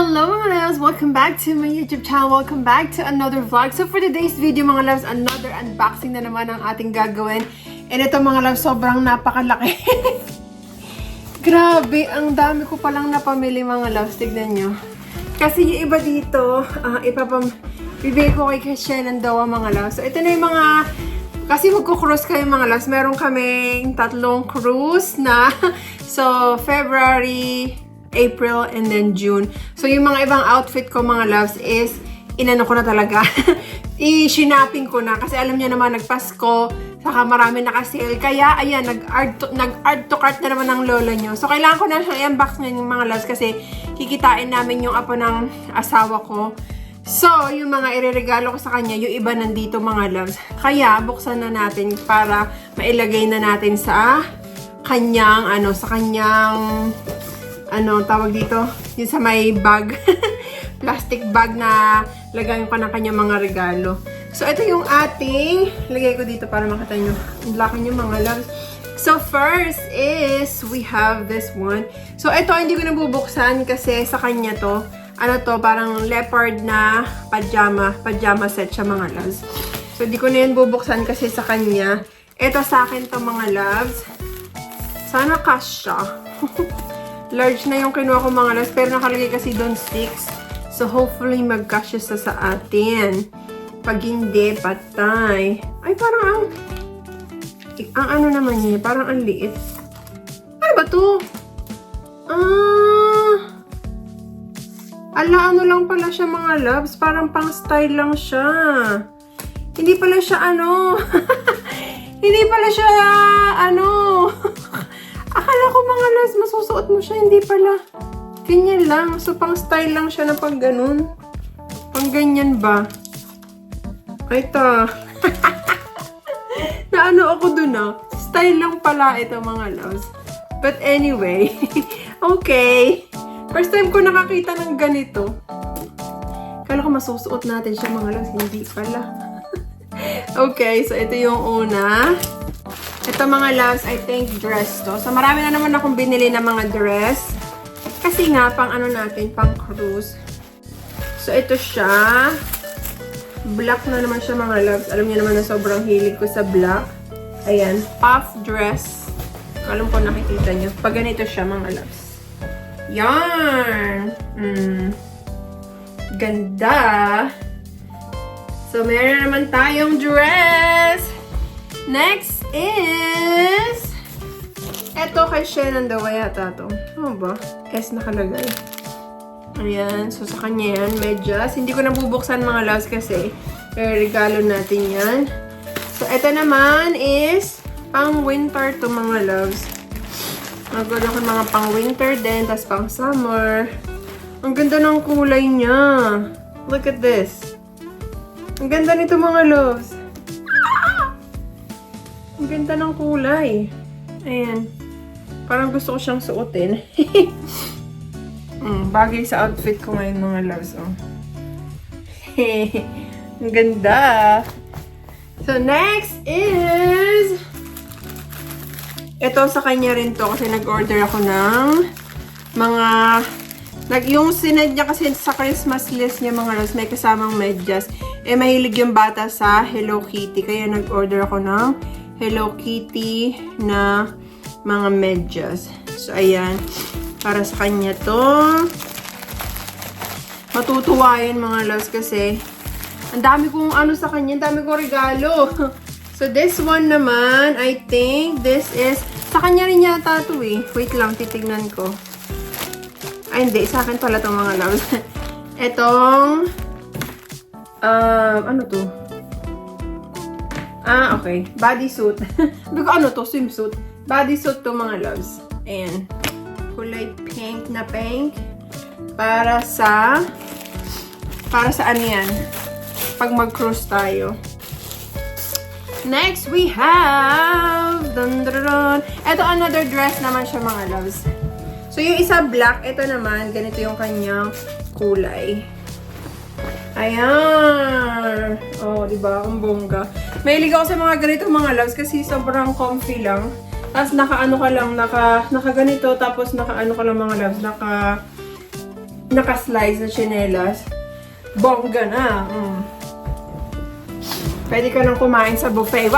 Hello mga loves! Welcome back to my YouTube channel. Welcome back to another vlog. So for today's video mga loves, another unboxing na naman ang ating gagawin. And ito mga loves, sobrang napakalaki. Grabe, ang dami ko palang napamili mga loves. Tignan nyo. Kasi yung iba dito, bibigay ko kay Shenandoah mga loves. So ito na yung mga, kasi magko-cruise kayo mga loves. Meron kaming 3 cruise na. So February, April, and then June. So, yung mga ibang outfit ko, mga loves, is inano ko na talaga. I-shinaping ko na. Kasi alam niyo naman, nagpasko, saka marami naka-sale. Kaya, ayan, nag-add to cart na naman ng lola nyo. So, kailangan ko na siyang i-unbox ngayon, mga loves, kasi kikitain namin yung apo ng asawa ko. So, yung mga ireregalo ko sa kanya, yung iba nandito, mga loves. Kaya, buksan na natin para mailagay na natin sa kanyang, tawag dito, yung sa may bag, plastic bag na lagayin ko ng kanyang mga regalo. So, ito yung ating, lagay ko dito para makita nyo. Ang laki nyo mga loves. So, first is, we have this one. So, ito, hindi ko nabubuksan kasi sa kanya to, parang leopard na pajama set siya mga loves. So, hindi ko na yan bubuksan kasi sa kanya. Ito sa akin to mga loves. Sana kasya. Large na yung kinuha ko mga loves, pero nakalagay kasi doon 6. So, hopefully, magkasya sa atin. Pag hindi, patay. Ay, parang ang ano naman niya, parang ang liit. Ano ba to? Ano lang pala siya mga loves, parang pang style lang siya. Hindi pala siya hindi pala siya akala ko mga loves, masusuot mo siya. Hindi pala. Ganyan lang. So, pang style lang siya na pag ganun. Pang ganyan ba? Ay, ito. Naano ako dun Style lang pala ito mga loves. But anyway. Okay. First time ko nakakita ng ganito. Akala ko masusuot natin siya mga loves. Hindi pala. Okay. So, ito yung una. Ito mga loves, I think dress to. So, marami na naman akong binili na mga dress. Kasi nga, pang natin, pang cruise. So, ito siya. Black na naman siya mga loves. Alam niyo naman na sobrang hilig ko sa black. Ayan, puff dress. Alam ko nakikita niyo. Pag ganito siya mga loves. Yan! Ganda! So, meron naman tayong dress. Next is eto kay Shenandoah yata to. Ano ba? S nakalagay. Ayan. So, sa kanya yan. Medyas. Hindi ko nabubuksan mga loves kasi regalo natin yan. So, eto naman is pang winter to mga loves. Magod ako mga pang winter din. Tapos pang summer. Ang ganda ng kulay niya. Look at this. Ang ganda nito mga loves. Ang ganda ng kulay. Ayan. Parang gusto ko siyang suotin. Bagay sa outfit ko ngayon mga loves. Ang ganda. So, next is ito sa kanya rin to kasi nag-order ako ng mga yung sinad niya kasi sa Christmas list niya mga loves may kasamang medyas. Mahilig yung bata sa Hello Kitty. Kaya nag-order ako ng Hello Kitty na mga medyas. So, ayan. Para sa kanya to. Matutuwa yun mga loves kasi ang dami kong sa kanya. Ang dami kong regalo. So, this one naman, I think this is sa kanya rin yata to Wait lang, titignan ko. Ay, hindi. Sa akin pala itong mga loves. Etong ano to? Okay. Bodysuit. Sabi ko, ano to? Swimsuit. Bodysuit to, mga loves. Ayan. Kulay pink na pink. Para sa ano yan? Pag mag-cruise tayo. Next, we have ito, another dress naman siya, mga loves. So, yung isa black. Ito naman, ganito yung kanyang kulay. Ayan. Oh, diba? Ang bongga. Mahilig ako sa mga ganito mga loves kasi sobrang comfy lang. Tapos naka-ano ka lang, naka ganito, tapos naka-ano ka lang mga loves, naka-slice na tsinelas. Bongga na. Pwede ka nang kumain sa buffet.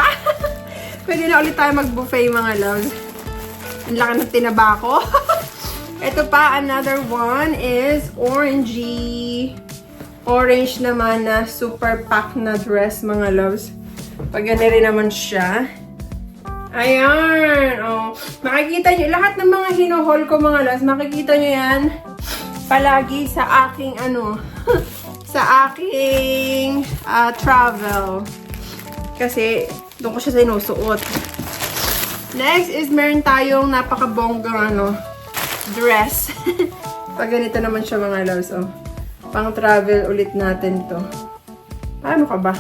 Pwede na ulit tayo mag-buffet, mga loves. Ang laki ng tinaba ko. Ito pa, another one is orangey. Orange naman na super pack na dress, mga loves. Pag ganun rin naman siya. Ayan. Oh. Makikita nyo, lahat ng mga hino-haul ko, mga loves, makikita nyo yan palagi sa aking, sa aking travel. Kasi, doon ko siya sinusuot. Next is, meron tayong napakabonggang, dress. Pag ganito naman siya, mga loves, oh. Pang travel ulit natin to. Paano ka ba?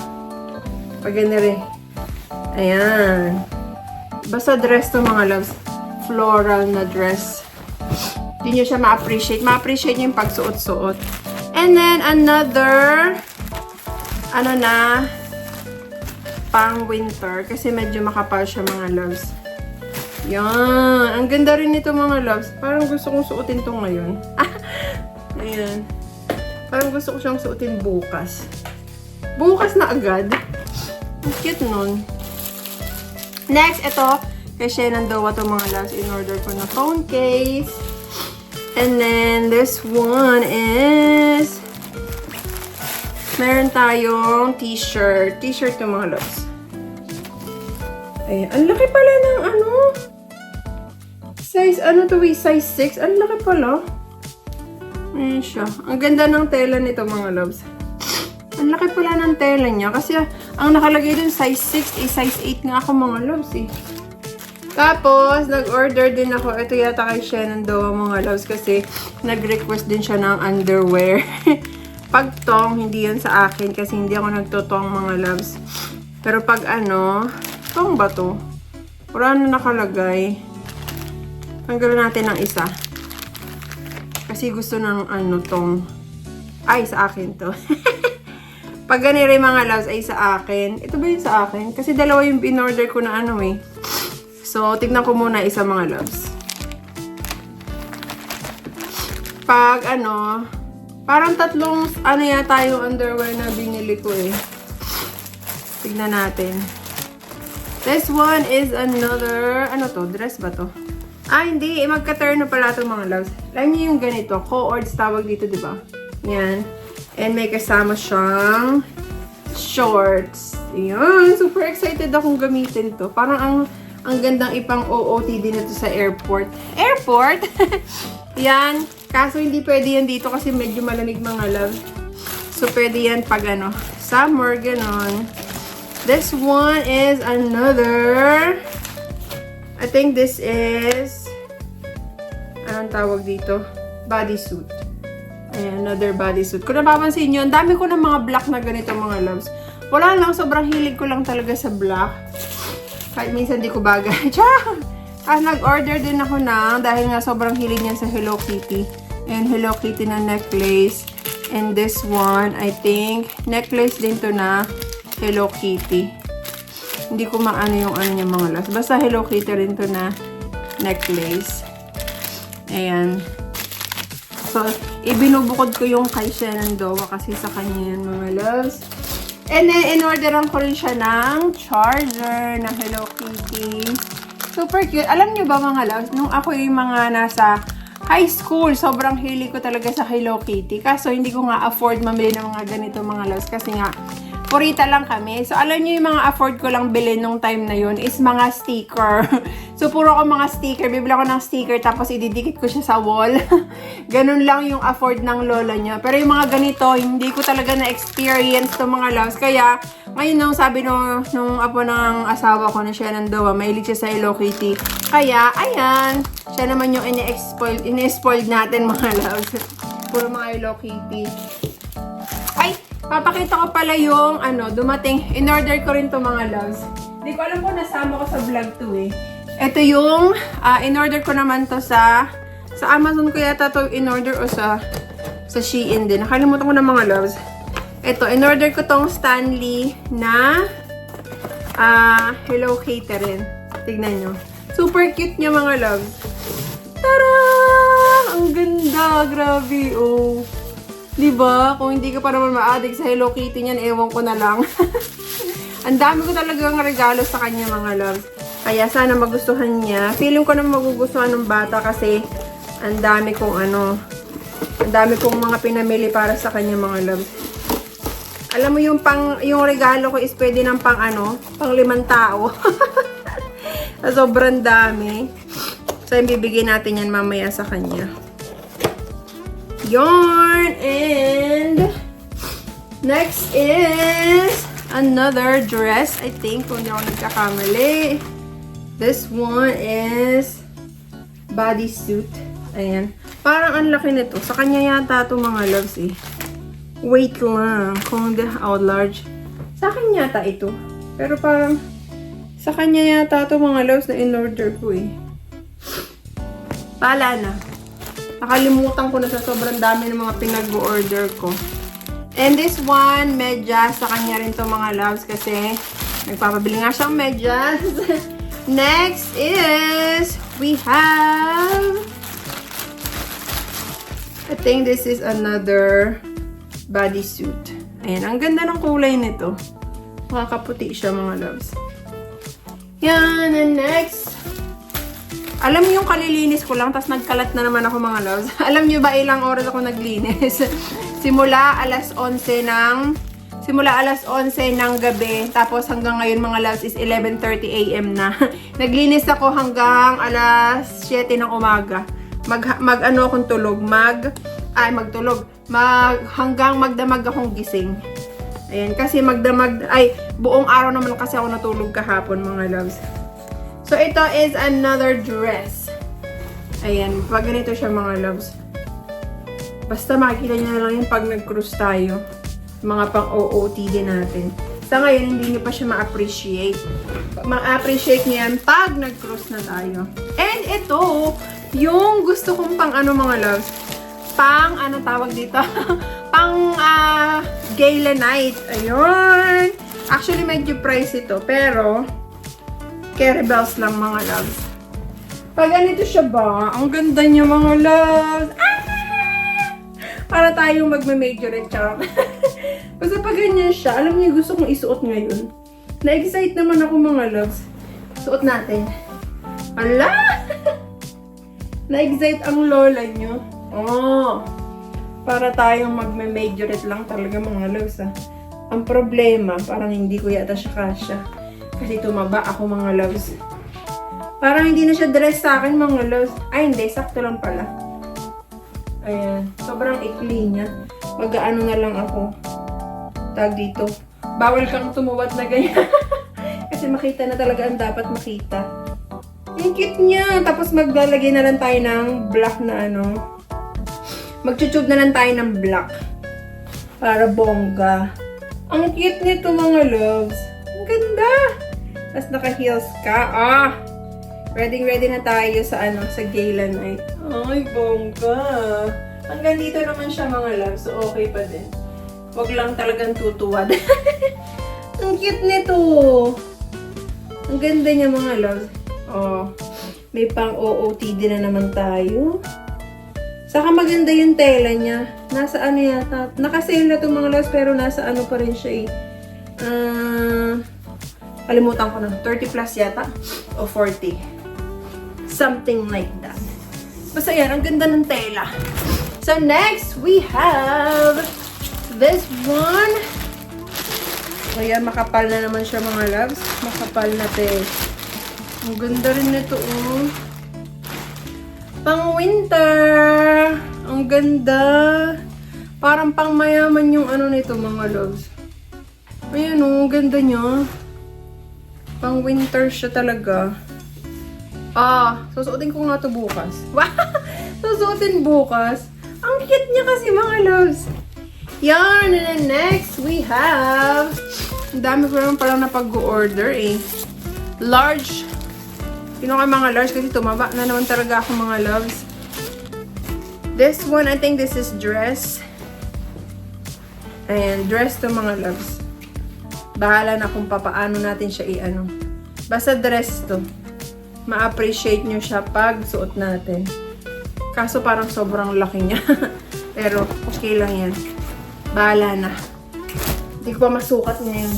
Pag ganito. Ayan. Basta dress to, mga loves. Floral na dress. Hindi nyo siya ma-appreciate. Ma-appreciate nyo yung pagsuot-suot. And then, another, pang winter. Kasi medyo makapal siya, mga loves. Yan. Ang ganda rin nito, mga loves. Parang gusto kong suotin to ngayon. Ayan. Parang gusto ko siyang suotin bukas. Bukas na agad. Ang cute nun. Next, ito. Kay Shenandoah to, mga loves. In-order ko na phone case. And then, this one is meron tayong t-shirt. T-shirt to, mga loves. Ayan. Ang laki pala ng size, size 6. Ang laki pala. Ayan siya. Ang ganda ng tela nito, mga loves. Ang laki pala ng tela niya. Kasi ang nakalagay dun, size 6, size 8 nga ako, mga loves, eh. Tapos, nag-order din ako. Ito yata kay Shenandoah, mga loves. Kasi, nag-request din siya ng underwear. Pag tong, hindi yun sa akin. Kasi hindi ako nagtotong, mga loves. Pero pag tong ba to? Wala na nakalagay. Tanggalin natin ng isa. Kasi gusto ng tong. Ay, sa akin to. Pag ganito mga loves ay sa akin. Ito ba yung sa akin? Kasi dalawa yung in-order ko na eh. So, tignan ko muna isa, mga loves. Pag parang tatlong yata yung underwear na binili ko eh. Tignan natin. This one is another, dress ba to? Ah, hindi. Magka-turn na pala ito, mga loves. Alam niyo yung ganito. Co-ords tawag dito, di ba? Yan. And may kasama siyang shorts. Yan. Super excited akong gamitin to. Parang ang gandang ipang OOTD na to sa airport. Airport? Yan. Kaso hindi pwede yan dito kasi medyo malamig, mga loves. So, pwede yan pag summer, ganon. This one is another... I think this is, anong tawag dito? Bodysuit. Ayan, another bodysuit. Kung napapansin nyo, ang dami ko ng mga black na ganito, mga loves. Wala lang, sobrang hilig ko lang talaga sa black. Kahit minsan di ko bagay. Nag-order din ako dahil nga sobrang hilig niyan sa Hello Kitty. And Hello Kitty na necklace. And this one, I think, necklace din to na Hello Kitty. Hindi ko maano yung niya, mga loves. Basta Hello Kitty rin to na necklace. Ayan. So, ibinubukod ko yung kay Shenandoah kasi sa kanya yan, mga loves. And then, in-orderan ko rin siya ng charger na Hello Kitty. Super cute. Alam niyo ba, mga loves, nung ako yung mga nasa high school, sobrang hilig ko talaga sa Hello Kitty. Kaso, hindi ko nga afford mamili ng mga ganito, mga loves. Kasi nga, purita lang kami. So, alam niyo yung mga afford ko lang bilhin nung time na yun is mga sticker. So, puro ko mga sticker. Bibili ako ng sticker tapos ididikit ko siya sa wall. Ganun lang yung afford ng lola niya. Pero yung mga ganito, hindi ko talaga na-experience to, mga loves. Kaya, ngayon nung sabi nung apo ng asawa ko na Shenandoah, mahilig siya sa Hello Kitty. Kaya, ayan. Siya naman yung ini-spoiled natin, mga loves. Puro mga Hello Kitty. Ay! Papakita ko pala yung dumating. In-order ko rin to, mga loves. Hindi ko alam kung nasama ko sa vlog to eh. Ito yung in-order ko naman to sa Amazon ko yata to in-order o sa Shein din. Nakalimutan ko na, mga loves. Ito, in-order ko tong Stanley na Hello Kitty rin. Tignan nyo. Super cute niya, mga loves. Tara! Ang ganda! siya. Grabe, oh. Diba? Kung hindi ka pa naman ma-addict sa Hello Kitty niyan, ewan ko na lang. Ang dami ko talagang regalo sa kanya, mga loves. Kaya sana magustuhan niya. Feeling ko na magugustuhan ng bata kasi ang dami kong mga pinamili para sa kanya, mga loves. Alam mo yung regalo ko is pwede ng pang 5 tao. Sobrang dami. So, ibibigay natin yan mamaya sa kanya. Yarn! And next is another dress, I think, kung hindi ako nagkakamali. This one is bodysuit. Ayan. Parang ang laki nito. Sa kanya yata ito, mga loves, eh. Wait lang. Kung large. Sa akin yata ito. Pero parang sa kanya yata ito, mga loves, na in-order ko, eh. Pala na. Nakalimutan ko na sa sobrang dami ng mga pinag-order ko. And this one, medyas. Sa kanya rin to, mga loves, kasi nagpapabili nga siyang medyas. Next is, we have, I think this is another bodysuit. Ayan, ang ganda ng kulay nito. Makakaputi siya, mga loves. Yan, and next, alam niyo yung kalilinis ko lang, tapos nagkalat na naman ako, mga loves. Alam niyo ba ilang oras ako naglinis? Simula alas 11 ng gabi, tapos hanggang ngayon, mga loves, is 11:30 AM na. Naglinis ako hanggang alas 7 ng umaga. Akong tulog, hanggang magdamag akong gising. Ayan, kasi buong araw naman kasi ako natulog kahapon, mga loves. So, ito is another dress. Ayan, pag ganito siya, mga loves. Basta makikita niyo na lang yung pag nag-cruise tayo. Mga pang-OOTD natin. Sa ngayon, hindi niyo pa siya ma-appreciate. Ma-appreciate niyo yan pag nag-cruise na tayo. And ito, yung gusto kong mga loves. Tawag dito? Gala night. Ayun. Actually, medyo price ito. Pero, carry bells lang, mga loves. Pag ganito siya ba? Ang ganda niya, mga loves. Para tayong magme-majorette, charot. Basta pag ganyan siya, alam niyo, gusto kong isuot ngayon. Na-excite naman ako, mga loves. Suot natin. Ala! Na-excite ang lola niyo. Oh! Para tayong magme-majorette lang talaga, mga loves, ah. Ang problema, parang hindi ko yata siya kasya. Kasi tumaba ako, mga loves. Parang hindi na siya dress sa akin, mga loves. Ay, hindi. Sakto lang pala. Ayan. Sobrang ikli niya. Mag-aano na lang ako. Tag dito. Bawal kang tumuwat na ganyan. Kasi makita na talaga ang dapat makita. Ang cute niya. Tapos maglalagay na lang tayo ng black na Mag-tube na lang tayo ng black. Para bongga. Ang cute nito, mga loves. Ang ganda. Tapos naka-heels ka. Ready na tayo sa sa gala night. Ay, bongga. Hanggang dito naman siya, mga loves. So, okay pa din. Huwag lang talagang tutuwad. Ang cute nito. Ang ganda niya, mga loves. May pang-OOTD na naman tayo. Saka maganda yung tela niya. Nasa yata. Naka-sale na ito, mga loves, pero nasa pa rin siya, kalimutan ko na. 30 plus yata. O 40. Something like that. Basta yan, ang ganda ng tela. So, next, we have this one. So, yan, makapal na naman siya, mga loves. Makapal na Ang ganda rin nito, Pang winter. Ang ganda. Parang pang mayaman yung nito, mga loves. Ayan, ang ganda niya. Pang winter siya talaga. Susuotin ko nga ito bukas. Susuotin bukas. Ang cute niya kasi, mga loves. Yan, and then next, we have, ang dami ko naman palang napag-order, large. Mga large kasi tumaba na naman talaga ako, mga loves. This one, I think this is dress. Ayan, dress to, mga loves. Bahala na kung papaano natin siya Basta dress to. Ma-appreciate nyo siya pag suot natin. Kaso parang sobrang laki niya. Pero okay lang yan. Bahala na. Hindi ko pa masukat ngayon.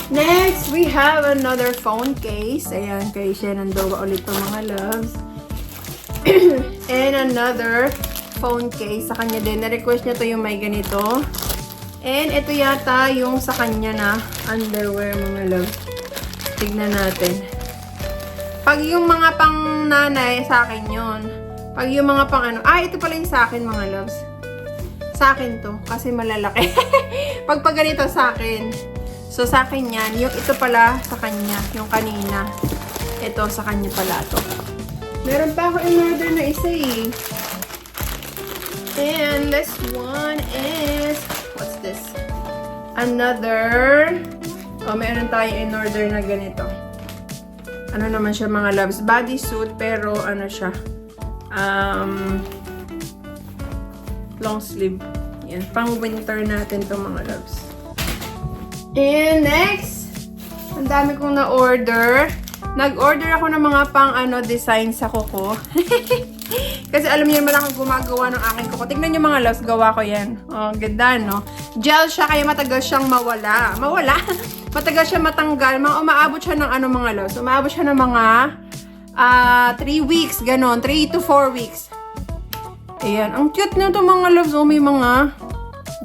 Next, we have another phone case. Ayan, kay Shenandoah ulit to mga loves. And another phone case sa kanya din. Na-request niya to yung may ganito. And ito yata yung sa kanya na underwear mga loves. Tignan natin. Pag yung mga pang nanay, sa akin yun. Pag yung mga pang ano, ito pala yung sa akin mga loves. Sa akin to, kasi malalaki. Pag ganito sa akin. So sa akin yan, yung ito pala sa kanya, yung kanina. Ito sa kanya pala to. Meron pa ako in-order na isa eh. And this one is, what's this? Another, meron tayo in-order na ganito. Ano naman siya mga loves? Bodysuit, pero ano siya? Long sleeve. Yan. Pang winter natin to mga loves. And next, ang dami kong na-order. Nag-order ako ng mga pang design sa kuko. Kasi alam niyo naman ako gumagawa ng aking kuko. Tignan niyo mga loves, gawa ko yan. Oh, ganda, no? Gel siya, kaya matagal siyang mawala. Mawala? Matagal siya matanggal. Umaabot siya ng mga loves. Umaabot siya ng mga 3 weeks, ganon. 3 to 4 weeks. Ayan. Ang cute na ito mga loves. Oh, may mga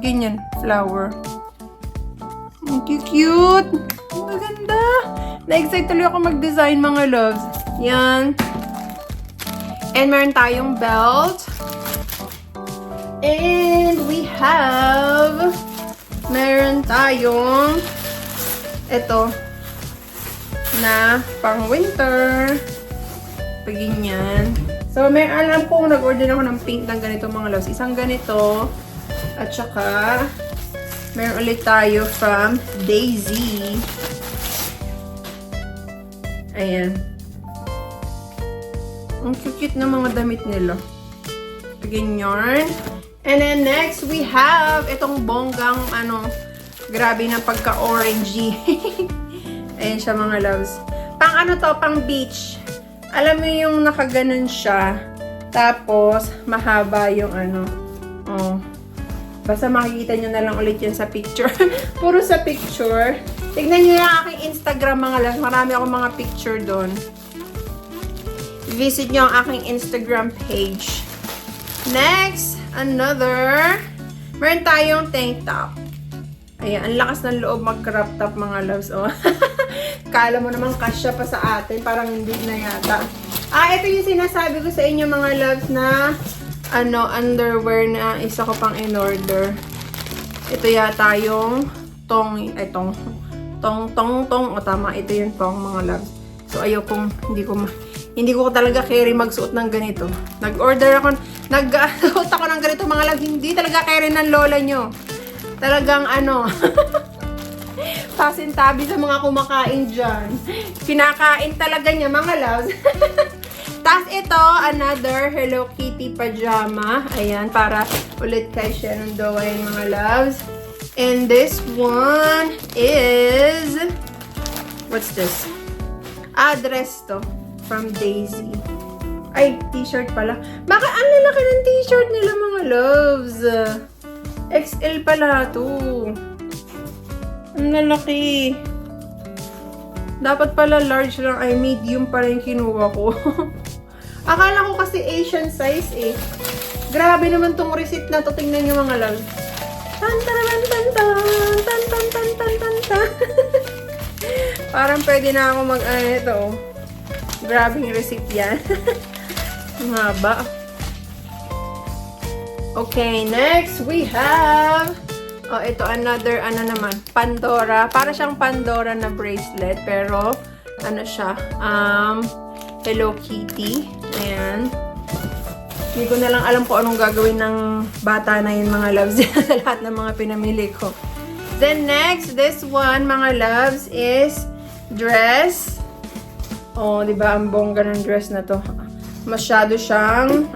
ganyan, flower. Ang cute. Ang ganda. Na-excite tuloy ako mag-design mga loves. Yan. And meron tayong belt. And we have meron tayong ito na pang winter. Paginyan. So, may alam ko, nag-order ako ng pink ng ganito mga loves. Isang ganito. At saka, meron ulit tayo from Daisy. Ayan. Ang cute na mga damit nila. Paginyan. And then next, we have itong bonggang, grabe na pagka-orangey. Ayan siya mga loves. Pang pang beach. Alam mo yung nakaganon siya. Tapos, mahaba yung basta makikita nyo na lang ulit yan sa picture. Puro sa picture. Tignan nyo yung aking Instagram mga loves. Marami akong mga picture doon. Visit nyo ang aking Instagram page. Next, another. Meron tayong tank top. Ayan, ang lakas ng loob mag-crop top mga loves. Oh. Kala mo naman kasya pa sa atin. Parang hindi na yata. Ito yung sinasabi ko sa inyo mga loves na underwear na isa ko pang in-order. Ito yata yung tong. O tama, ito yung tong mga loves. So ayokong, hindi ko talaga carry magsuot ng ganito. Nag-order ako, nag-suot ako ng ganito mga loves. Hindi talaga carry ng lola nyo. Talagang pasintabi sa mga kumakain dyan. Kinakain talaga niya mga loves. Tapos ito, another Hello Kitty pajama. Ayan, para ulit kay Shenandoah yung mga loves. And this one is, what's this? Dress to. From Daisy. Ay, t-shirt pala. Bakit ang lalaki ng t-shirt nila mga loves? XL pala to. Ang lalaki. Dapat pala large lang. Ay, medium pala yung kinuha ko. Akala ko kasi Asian size eh. Grabe naman tong receipt na to. Tingnan nyo mga loves. Tan tan tan tan tan tan tan tan tan tan tan. Parang pwede na ako ito. Grabe yung receipt yan. Ang haba. Okay, next we have ito another naman, Pandora. Para siyang Pandora na bracelet pero siya Hello Kitty. Ayan. Hindi ko na lang alam kung anong gagawin ng bata na yun mga loves. Sa lahat ng mga pinamili ko. Then next, this one mga loves is dress. Di ba ang bongga ng dress na to. Masyado siyang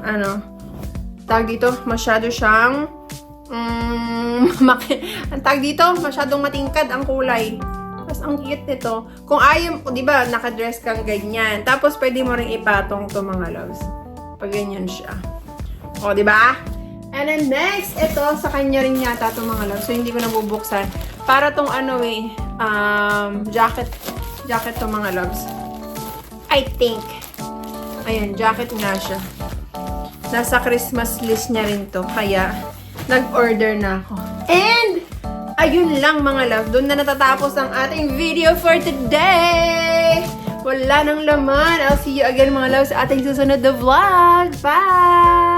tag dito, masyado siyang ang tag dito, masyadong matingkad ang kulay. Tapos ang cute nito. Kung ayaw, di ba, nakadress kang ganyan. Tapos pwede mo ring ipatong to mga loves. Pag ganyan siya. O, di ba? And then next, ito, sa kanya rin yata itong mga loves. So, hindi ko nabubuksan. Para tong ano eh, jacket. Jacket tong mga loves. I think. Ayan, jacket nga siya. Nasa Christmas list niya rin to. Kaya, nag-order na ako. And, ayun lang mga love. Doon na natatapos ang ating video for today. Wala nang laman. I'll see you again mga love sa ating susunod na vlog. Bye!